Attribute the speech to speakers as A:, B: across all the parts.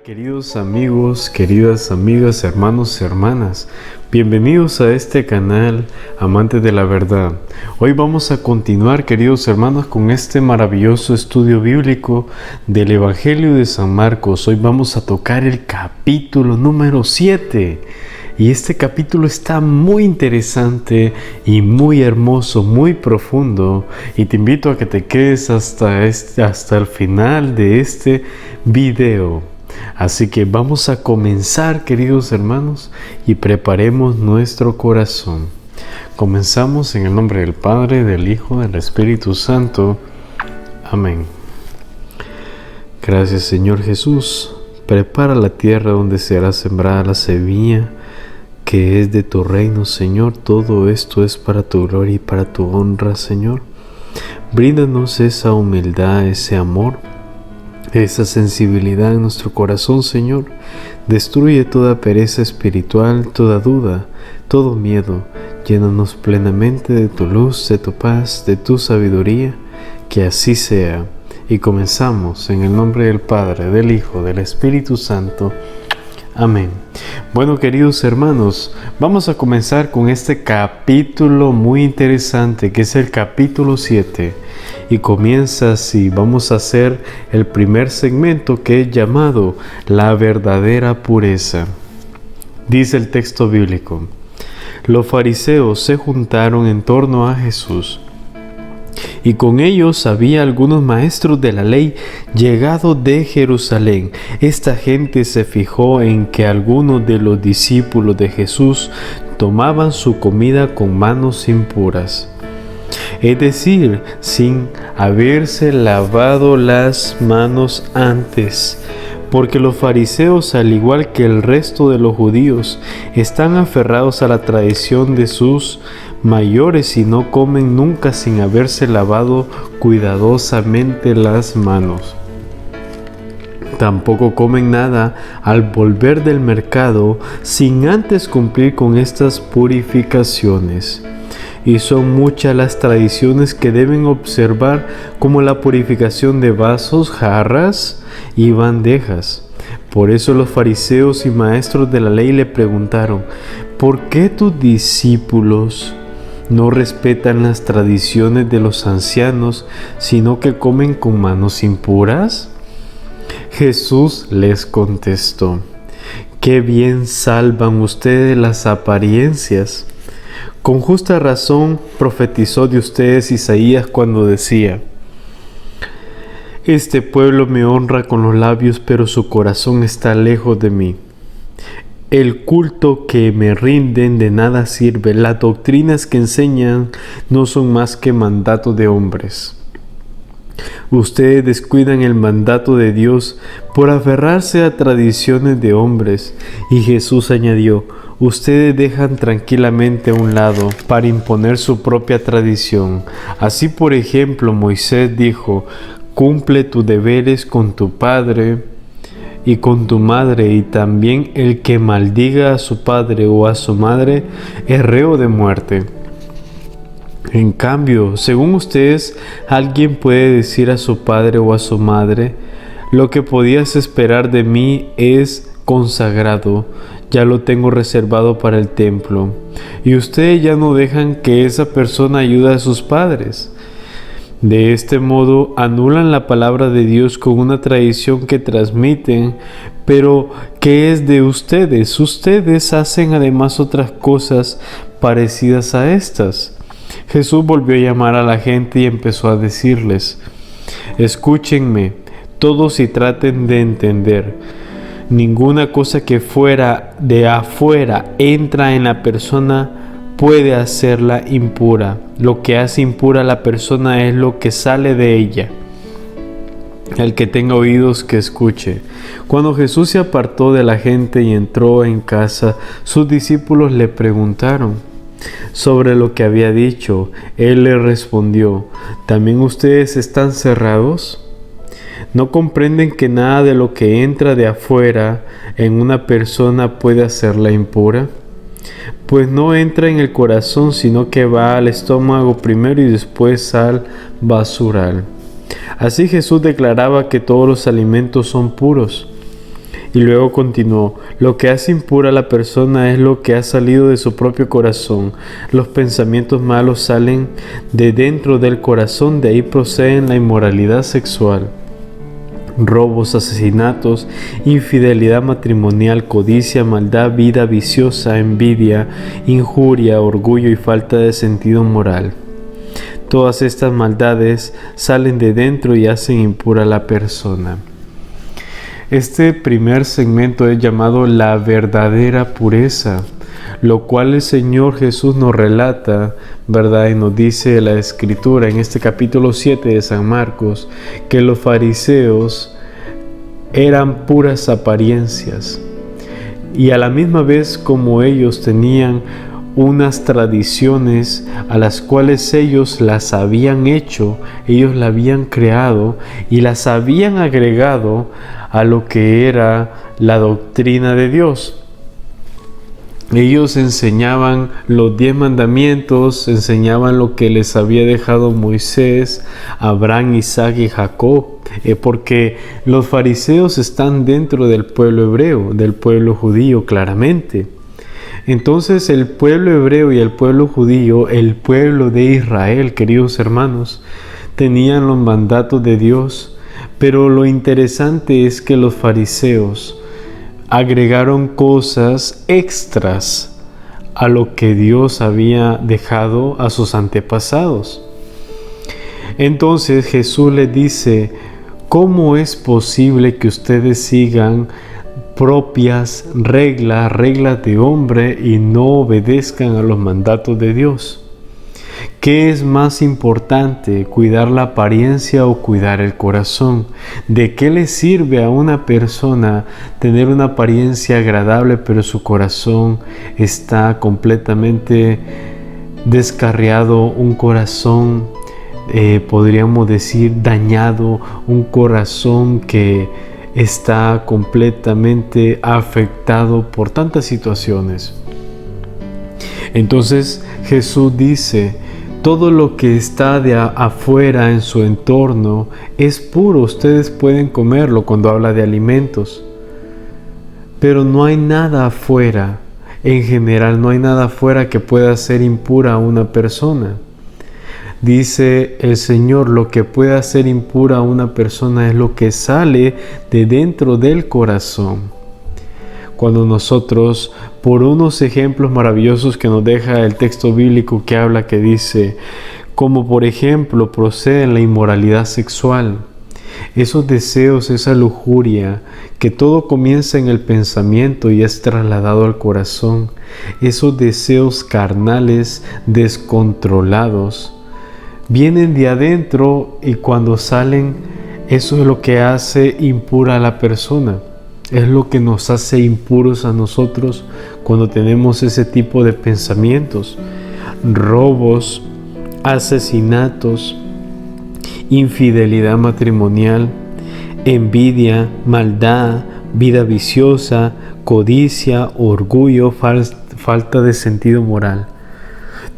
A: Queridos amigos, queridas amigas, hermanos y hermanas, bienvenidos a este canal Amantes de la Verdad. Hoy vamos a continuar, queridos hermanos, con este maravilloso estudio bíblico del Evangelio de San Marcos. Hoy vamos a tocar el capítulo número 7. Y este capítulo está muy interesante y muy hermoso, muy profundo. Y te invito a que te quedes hasta el final de este video. Así que vamos a comenzar, queridos hermanos, y preparemos nuestro corazón. Comenzamos en el nombre del Padre, del Hijo, del Espíritu Santo. Amén. Gracias, Señor Jesús. Prepara la tierra donde será sembrada la semilla que es de tu reino, Señor. Todo esto es para tu gloria y para tu honra, Señor. Bríndanos esa humildad, ese amor, esa sensibilidad en nuestro corazón, Señor. Destruye toda pereza espiritual, toda duda, todo miedo. Llénanos plenamente de tu luz, de tu paz, de tu sabiduría. Que así sea. Y comenzamos en el nombre del Padre, del Hijo, del Espíritu Santo. Amén. Bueno, queridos hermanos, vamos a comenzar con este capítulo muy interesante, que es el capítulo 7. Y comienza así. Vamos a hacer el primer segmento, que es llamado la verdadera pureza. Dice el texto bíblico: los fariseos se juntaron en torno a Jesús, y con ellos había algunos maestros de la ley llegados de Jerusalén. Esta gente se fijó en que algunos de los discípulos de Jesús tomaban su comida con manos impuras, es decir, sin haberse lavado las manos antes. Porque los fariseos, al igual que el resto de los judíos, están aferrados a la tradición de sus mayores y no comen nunca sin haberse lavado cuidadosamente las manos. Tampoco comen nada al volver del mercado sin antes cumplir con estas purificaciones. Y son muchas las tradiciones que deben observar, como la purificación de vasos, jarras y bandejas. Por eso los fariseos y maestros de la ley le preguntaron: ¿por qué tus discípulos no respetan las tradiciones de los ancianos, sino que comen con manos impuras? Jesús les contestó: qué bien salvan ustedes las apariencias. Con justa razón profetizó de ustedes Isaías cuando decía: este pueblo me honra con los labios, pero su corazón está lejos de mí. El culto que me rinden de nada sirve. Las doctrinas que enseñan no son más que mandatos de hombres. Ustedes descuidan el mandato de Dios por aferrarse a tradiciones de hombres. Y Jesús añadió: ustedes dejan tranquilamente a un lado para imponer su propia tradición. Así, por ejemplo, Moisés dijo: cumple tus deberes con tu padre y con tu madre, y también el que maldiga a su padre o a su madre es reo de muerte. En cambio, según ustedes, alguien puede decir a su padre o a su madre: lo que podías esperar de mí es consagrado, ya lo tengo reservado para el templo. Y ustedes ya no dejan que esa persona ayude a sus padres. De este modo anulan la palabra de Dios con una tradición que transmiten, pero que es de ustedes. Ustedes hacen además otras cosas parecidas a estas. Jesús volvió a llamar a la gente y empezó a decirles: escúchenme todos y traten de entender. Ninguna cosa que fuera de afuera entra en la persona puede hacerla impura. Lo que hace impura a la persona es lo que sale de ella. El que tenga oídos, que escuche. Cuando Jesús se apartó de la gente y entró en casa, sus discípulos le preguntaron sobre lo que había dicho. Él les respondió: ¿también ustedes están cerrados? ¿No comprenden que nada de lo que entra de afuera en una persona puede hacerla impura? pues no entra en el corazón, sino que va al estómago primero y después al basural. Así Jesús declaraba que todos los alimentos son puros. Y luego continuó: lo que hace impura a la persona es lo que ha salido de su propio corazón. Los pensamientos malos salen de dentro del corazón, de ahí proceden la inmoralidad sexual, robos, asesinatos, infidelidad matrimonial, codicia, maldad, vida viciosa, envidia, injuria, orgullo y falta de sentido moral. Todas estas maldades salen de dentro y hacen impura a la persona. Este primer segmento es llamado la verdadera pureza, lo cual el Señor Jesús nos relata, ¿verdad? Y nos dice la Escritura en este capítulo 7 de San Marcos, que los fariseos eran puras apariencias. Y a la misma vez como ellos tenían unas tradiciones a las cuales ellos las habían hecho, ellos la habían creado y las habían agregado a lo que era la doctrina de Dios. Ellos enseñaban los 10 mandamientos, enseñaban lo que les había dejado Moisés, Abraham, Isaac y Jacob, porque los fariseos están dentro del pueblo hebreo, del pueblo judío claramente. Entonces el pueblo hebreo y el pueblo judío, el pueblo de Israel, queridos hermanos, tenían los mandatos de Dios, pero lo interesante es que los fariseos agregaron cosas extras a lo que Dios había dejado a sus antepasados. Entonces Jesús les dice: ¿cómo es posible que ustedes sigan propias reglas de hombre y no obedezcan a los mandatos de Dios? ¿Qué es más importante, cuidar la apariencia o cuidar el corazón? ¿De qué le sirve a una persona tener una apariencia agradable pero su corazón está completamente descarriado, un corazón podríamos decir dañado, un corazón que está completamente afectado por tantas situaciones? Entonces Jesús dice: todo lo que está de afuera en su entorno es puro, ustedes pueden comerlo, cuando habla de alimentos. Pero no hay nada afuera, en general no hay nada afuera que pueda hacer impura a una persona. Dice el Señor: lo que puede hacer impura a una persona es lo que sale de dentro del corazón. Cuando nosotros, por unos ejemplos maravillosos que nos deja el texto bíblico que habla, que dice, como por ejemplo procede la inmoralidad sexual, esos deseos, esa lujuria, que todo comienza en el pensamiento y es trasladado al corazón, esos deseos carnales descontrolados, vienen de adentro y cuando salen, eso es lo que hace impura a la persona. Es lo que nos hace impuros a nosotros cuando tenemos ese tipo de pensamientos. Robos, asesinatos, infidelidad matrimonial, envidia, maldad, vida viciosa, codicia, orgullo, falta de sentido moral.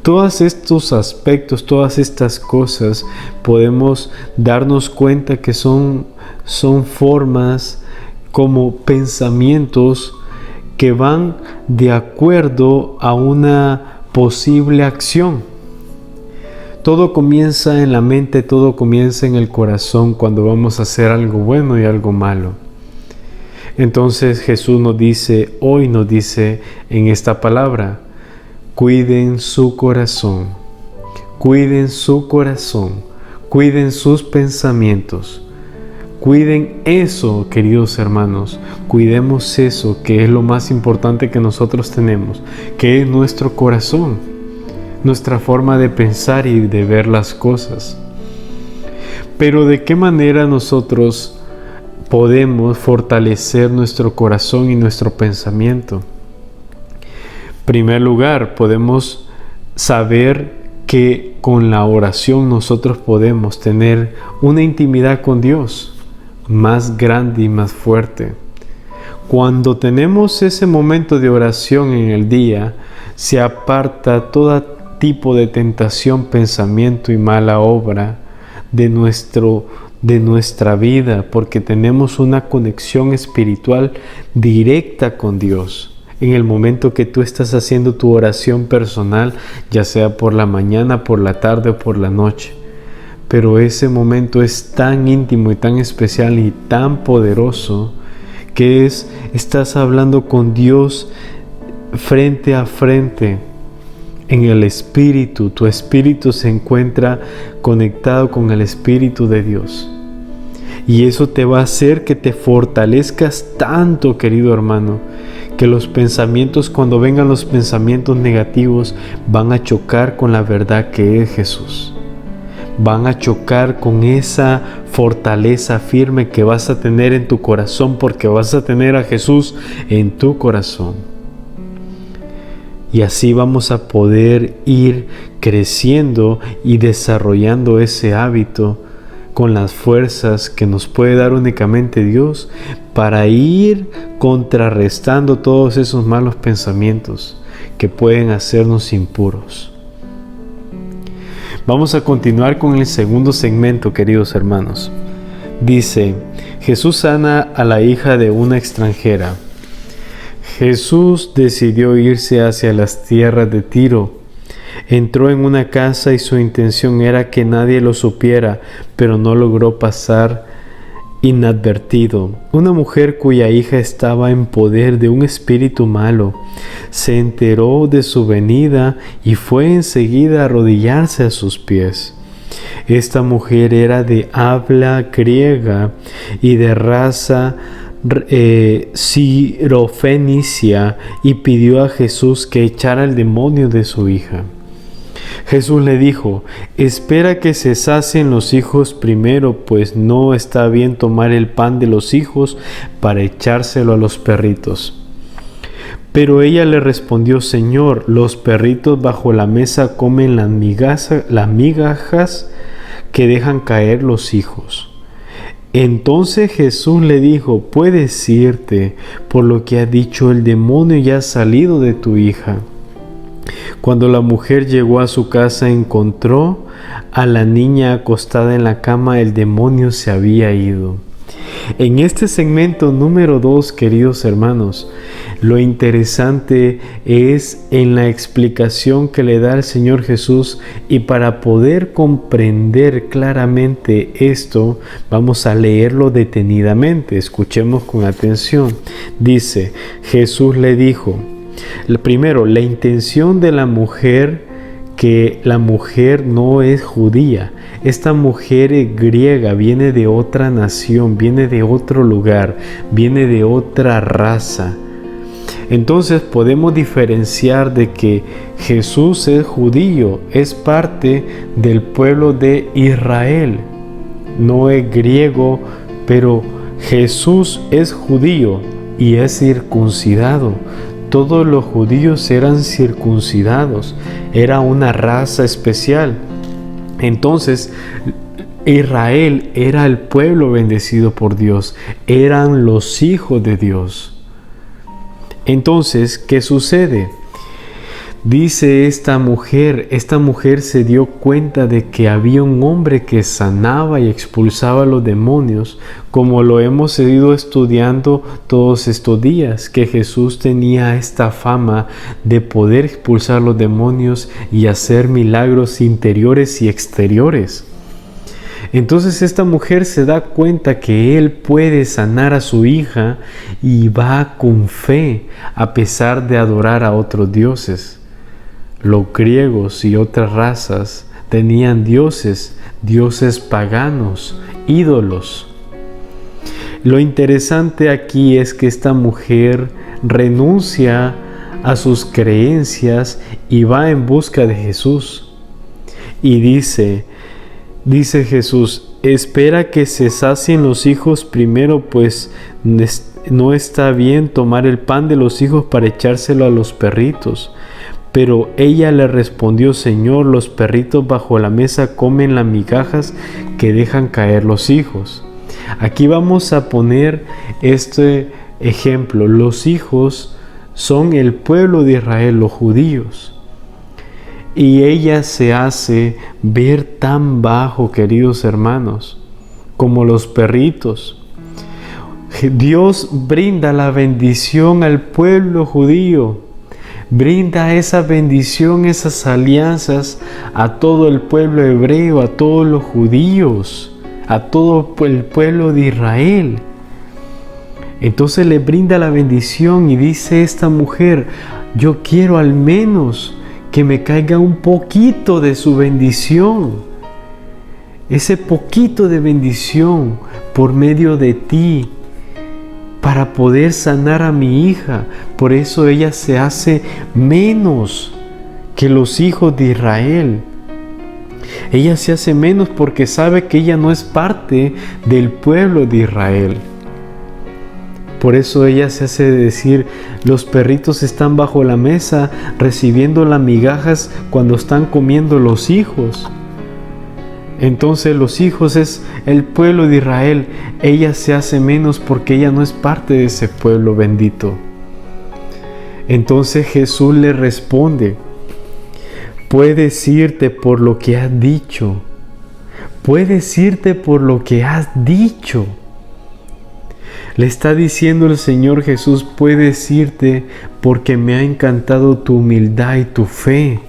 A: Todos estos aspectos, todas estas cosas, podemos darnos cuenta que son formas como pensamientos que van de acuerdo a una posible acción. Todo comienza en la mente, todo comienza en el corazón cuando vamos a hacer algo bueno y algo malo. Entonces Jesús hoy nos dice en esta palabra: cuiden su corazón, cuiden su corazón, cuiden sus pensamientos. Cuiden eso, queridos hermanos, cuidemos eso que es lo más importante que nosotros tenemos, que es nuestro corazón, nuestra forma de pensar y de ver las cosas. Pero ¿de qué manera nosotros podemos fortalecer nuestro corazón y nuestro pensamiento? En primer lugar, podemos saber que con la oración nosotros podemos tener una intimidad con Dios más grande y más fuerte. Cuando tenemos ese momento de oración en el día, se aparta todo tipo de tentación, pensamiento y mala obra de nuestra vida, porque tenemos una conexión espiritual directa con Dios. En el momento que tú estás haciendo tu oración personal, ya sea por la mañana, por la tarde o por la noche. Pero ese momento es tan íntimo y tan especial y tan poderoso que estás hablando con Dios frente a frente en el Espíritu. Tu espíritu se encuentra conectado con el Espíritu de Dios. Y eso te va a hacer que te fortalezcas tanto, querido hermano, que los pensamientos, cuando vengan los pensamientos negativos, van a chocar con la verdad que es Jesús. Van a chocar con esa fortaleza firme que vas a tener en tu corazón, porque vas a tener a Jesús en tu corazón. Y así vamos a poder ir creciendo y desarrollando ese hábito con las fuerzas que nos puede dar únicamente Dios, para ir contrarrestando todos esos malos pensamientos que pueden hacernos impuros. Vamos a continuar con el segundo segmento, queridos hermanos. Dice: Jesús sana a la hija de una extranjera. Jesús decidió irse hacia las tierras de Tiro. Entró en una casa y su intención era que nadie lo supiera, pero no logró pasar inadvertido. Una mujer cuya hija estaba en poder de un espíritu malo se enteró de su venida y fue enseguida a arrodillarse a sus pies. Esta mujer era de habla griega y de raza sirofenicia, y pidió a Jesús que echara el demonio de su hija. Jesús le dijo: espera que se sacien los hijos primero, pues no está bien tomar el pan de los hijos para echárselo a los perritos. Pero ella le respondió: Señor, los perritos bajo la mesa comen las migajas que dejan caer los hijos. Entonces Jesús le dijo: puedes irte, por lo que ha dicho el demonio ya ha salido de tu hija. Cuando la mujer llegó a su casa, encontró a la niña acostada en la cama. El demonio se había ido. En este segmento número 2, queridos hermanos, lo interesante es en la explicación que le da el Señor Jesús, y para poder comprender claramente esto, vamos a leerlo detenidamente. Escuchemos con atención. Dice: Jesús le dijo, primero, la intención de la mujer, que la mujer no es judía. Esta mujer es griega, viene de otra nación, viene de otro lugar, viene de otra raza. Entonces podemos diferenciar de que Jesús es judío, es parte del pueblo de Israel. No es griego, pero Jesús es judío y es circuncidado. Todos los judíos eran circuncidados, era una raza especial. Entonces, Israel era el pueblo bendecido por Dios, eran los hijos de Dios. Entonces, ¿qué sucede? Dice esta mujer se dio cuenta de que había un hombre que sanaba y expulsaba los demonios, como lo hemos ido estudiando todos estos días, que Jesús tenía esta fama de poder expulsar los demonios y hacer milagros interiores y exteriores. Entonces esta mujer se da cuenta que Él puede sanar a su hija y va con fe, a pesar de adorar a otros dioses. Los griegos y otras razas tenían dioses paganos, ídolos. Lo interesante aquí es que esta mujer renuncia a sus creencias y va en busca de Jesús. Y dice Jesús: espera que se sacien los hijos primero, pues no está bien tomar el pan de los hijos para echárselo a los perritos. Pero ella le respondió: Señor, los perritos bajo la mesa comen las migajas que dejan caer los hijos. Aquí vamos a poner este Ejemplo, los hijos son el pueblo de Israel, los judíos. Y ella se hace ver tan bajo, queridos hermanos, como los perritos. Dios brinda la bendición al pueblo judío. Brinda esa bendición, esas alianzas a todo el pueblo hebreo, a todos los judíos, a todo el pueblo de Israel. Entonces le brinda la bendición y dice esta mujer: yo quiero al menos que me caiga un poquito de su bendición. Ese poquito de bendición por medio de ti, para poder sanar a mi hija. Por eso ella se hace menos que los hijos de Israel. Ella se hace menos porque sabe que ella no es parte del pueblo de Israel. Por eso ella se hace decir: los perritos están bajo la mesa recibiendo las migajas cuando están comiendo los hijos. Entonces los hijos es el pueblo de Israel. Ella se hace menos porque ella no es parte de ese pueblo bendito. Entonces Jesús le responde: puedes irte por lo que has dicho. Puedes irte por lo que has dicho. Le está diciendo el Señor Jesús: puedes irte porque me ha encantado tu humildad y tu fe.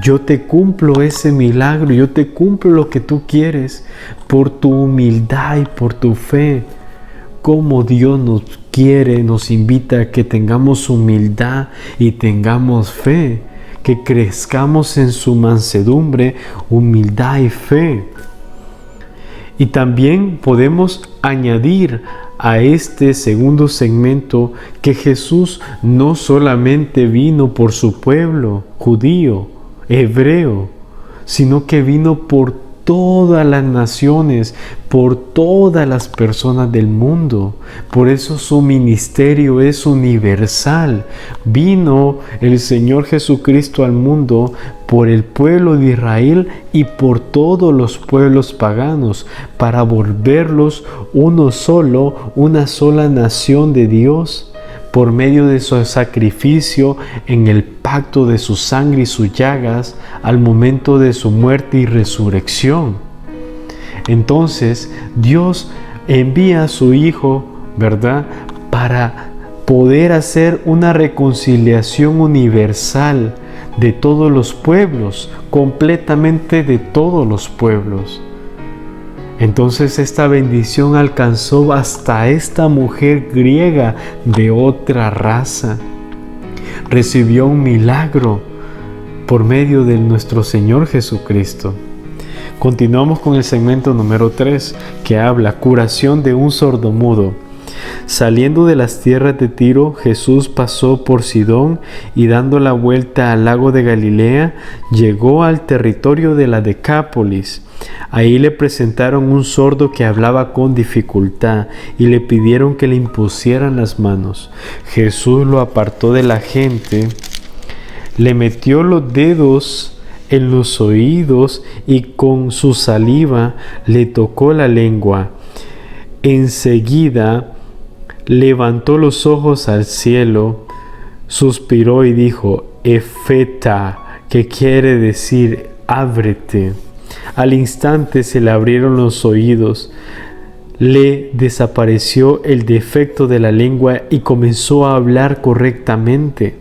A: Yo te cumplo ese milagro, yo te cumplo lo que tú quieres por tu humildad y por tu fe. Como Dios nos quiere, nos invita a que tengamos humildad y tengamos fe, que crezcamos en su mansedumbre, humildad y fe. Y también podemos añadir a este segundo segmento que Jesús no solamente vino por su pueblo judío, hebreo, sino que vino por todas las naciones, por todas las personas del mundo. Por eso su ministerio es universal. Vino el Señor Jesucristo al mundo por el pueblo de Israel y por todos los pueblos paganos, para volverlos uno solo, una sola nación de Dios, por medio de su sacrificio en el pacto de su sangre y sus llagas al momento de su muerte y resurrección. Entonces Dios envía a su Hijo, ¿verdad?, para poder hacer una reconciliación universal de todos los pueblos, completamente de todos los pueblos. Entonces esta bendición alcanzó hasta esta mujer griega de otra raza. Recibió un milagro por medio de nuestro Señor Jesucristo. Continuamos con el segmento número 3, que habla curación de un sordomudo. Saliendo de las tierras de Tiro, Jesús pasó por Sidón y dando la vuelta al lago de Galilea, llegó al territorio de la Decápolis. Ahí le presentaron un sordo que hablaba con dificultad y le pidieron que le impusieran las manos. Jesús lo apartó de la gente, le metió los dedos en los oídos y con su saliva le tocó la lengua. Enseguida levantó los ojos al cielo, suspiró y dijo: Efeta, que quiere decir ábrete. Al instante se le abrieron los oídos, le desapareció el defecto de la lengua y comenzó a hablar correctamente.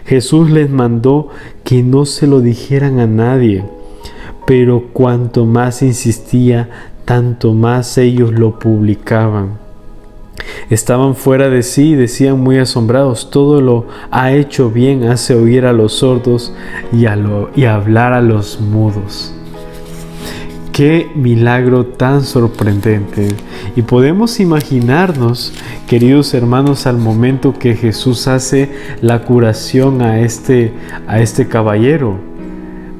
A: Jesús les mandó que no se lo dijeran a nadie, pero cuanto más insistía, tanto más ellos lo publicaban. Estaban fuera de sí y decían muy asombrados: todo lo ha hecho bien, hace oír a los sordos y hablar a los mudos. ¡Qué milagro tan sorprendente! Y podemos imaginarnos, queridos hermanos, al momento que Jesús hace la curación a este caballero.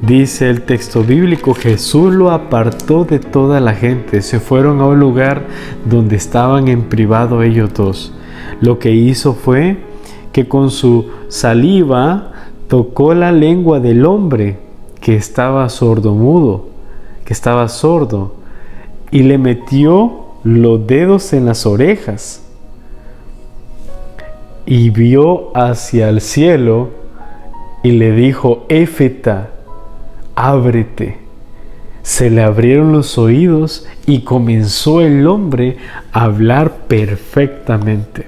A: Dice el texto bíblico: Jesús lo apartó de toda la gente. Se fueron a un lugar donde estaban en privado ellos dos. Lo que hizo fue que con su saliva tocó la lengua del hombre que estaba sordomudo, que estaba sordo, y le metió los dedos en las orejas y vio hacia el cielo y le dijo: Éfeta, ábrete. Se le abrieron los oídos y comenzó el hombre a hablar perfectamente.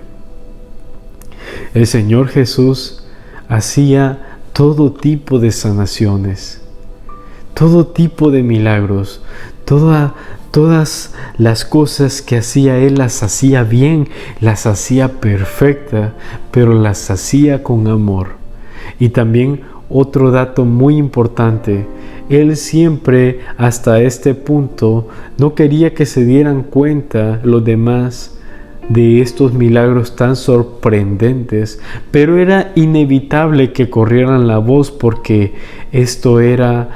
A: El Señor Jesús hacía todo tipo de sanaciones, todo tipo de milagros, todas las cosas que hacía Él las hacía bien, las hacía perfecta, pero las hacía con amor. Y también otro dato muy importante: Él siempre, hasta este punto, no quería que se dieran cuenta los demás de estos milagros tan sorprendentes, pero era inevitable que corrieran la voz porque esto era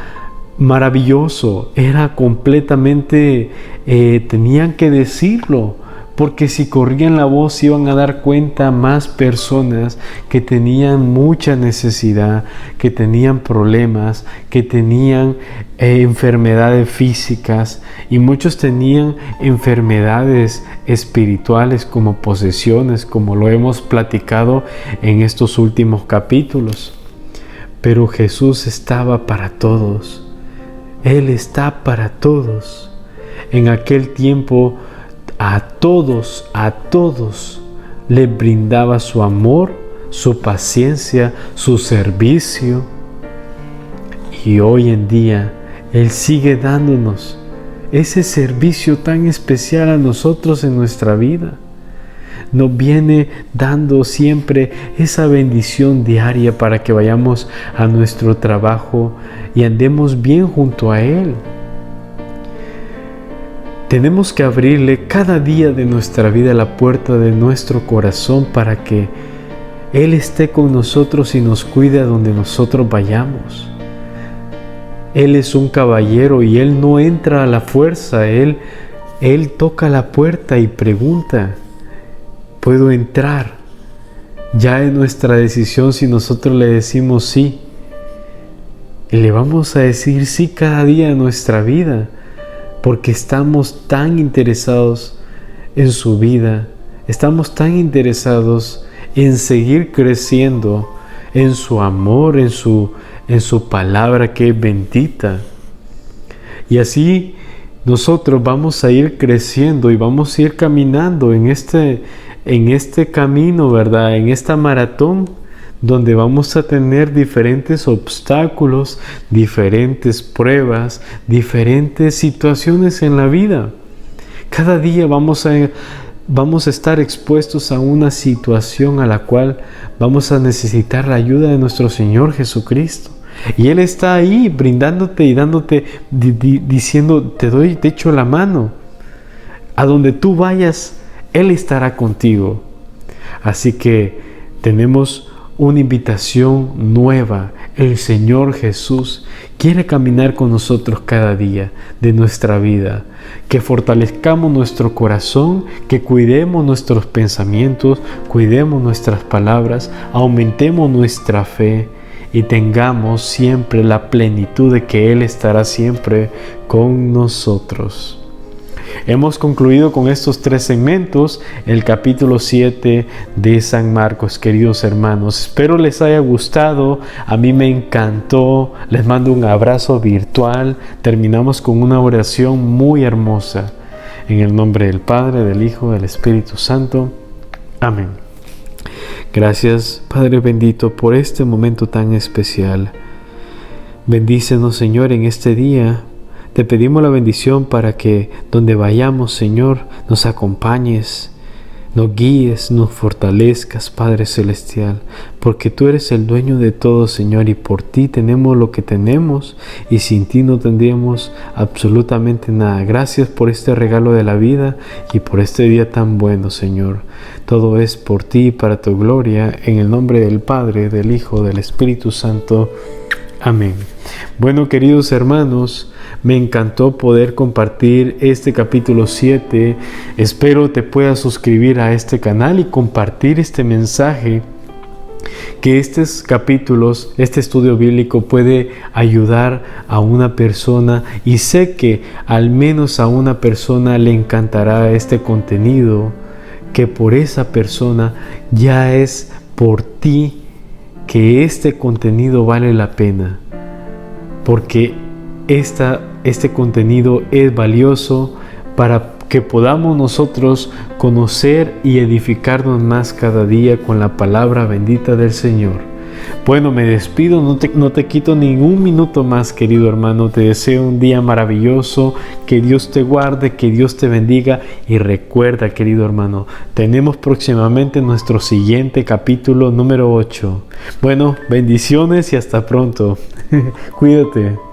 A: maravilloso, era completamente, tenían que decirlo, porque si corrían la voz se iban a dar cuenta más personas que tenían mucha necesidad, que tenían problemas, que tenían enfermedades físicas, y muchos tenían enfermedades espirituales como posesiones, como lo hemos platicado en estos últimos capítulos. Pero Jesús estaba para todos. Él está para todos. En aquel tiempo a todos le brindaba su amor, su paciencia, su servicio. Y hoy en día Él sigue dándonos ese servicio tan especial a nosotros en nuestra vida. Nos viene dando siempre esa bendición diaria para que vayamos a nuestro trabajo y andemos bien junto a Él. Tenemos que abrirle cada día de nuestra vida la puerta de nuestro corazón para que Él esté con nosotros y nos cuide a donde nosotros vayamos. Él es un caballero y Él no entra a la fuerza. Él toca la puerta y pregunta: ¿puedo entrar? Ya es nuestra decisión si nosotros le decimos sí. Y le vamos a decir sí cada día de nuestra vida, porque estamos tan interesados en su vida, estamos tan interesados en seguir creciendo en su amor, en su palabra que es bendita. Y así nosotros vamos a ir creciendo y vamos a ir caminando en este camino, ¿verdad? En esta maratón, donde vamos a tener diferentes obstáculos, diferentes pruebas, diferentes situaciones en la vida. Cada día vamos a estar expuestos a una situación a la cual vamos a necesitar la ayuda de nuestro Señor Jesucristo. Y Él está ahí brindándote y dándote, diciendo: te echo la mano. A donde tú vayas, Él estará contigo. Así que tenemos una invitación nueva. El Señor Jesús quiere caminar con nosotros cada día de nuestra vida. Que fortalezcamos nuestro corazón, que cuidemos nuestros pensamientos, cuidemos nuestras palabras, aumentemos nuestra fe y tengamos siempre la plenitud de que Él estará siempre con nosotros. Hemos concluido con estos 3 segmentos el capítulo 7 de San Marcos, queridos hermanos. Espero les haya gustado. A mí me encantó. Les mando un abrazo virtual. Terminamos con una oración muy hermosa. En el nombre del Padre, del Hijo, del Espíritu Santo. Amén. Gracias, Padre bendito, por este momento tan especial. Bendícenos, Señor, en este día. Te pedimos la bendición para que donde vayamos, Señor, nos acompañes, nos guíes, nos fortalezcas, Padre Celestial, porque Tú eres el dueño de todo, Señor, y por Ti tenemos lo que tenemos, y sin Ti no tendríamos absolutamente nada. Gracias por este regalo de la vida y por este día tan bueno, Señor. Todo es por Ti y para Tu gloria, en el nombre del Padre, del Hijo, del Espíritu Santo. Amén. Bueno, queridos hermanos, me encantó poder compartir este capítulo 7. Espero te puedas suscribir a este canal y compartir este mensaje, que estos capítulos, este estudio bíblico puede ayudar a una persona, y sé que al menos a una persona le encantará este contenido que por esa persona, ya es por ti que este contenido vale la pena, porque este contenido es valioso para que podamos nosotros conocer y edificarnos más cada día con la palabra bendita del Señor. Bueno, me despido, no te quito ningún minuto más, querido hermano. Te deseo un día maravilloso, que Dios te guarde, que Dios te bendiga. Y recuerda, querido hermano, tenemos próximamente nuestro siguiente capítulo número 8. Bueno, bendiciones y hasta pronto. Cuídate.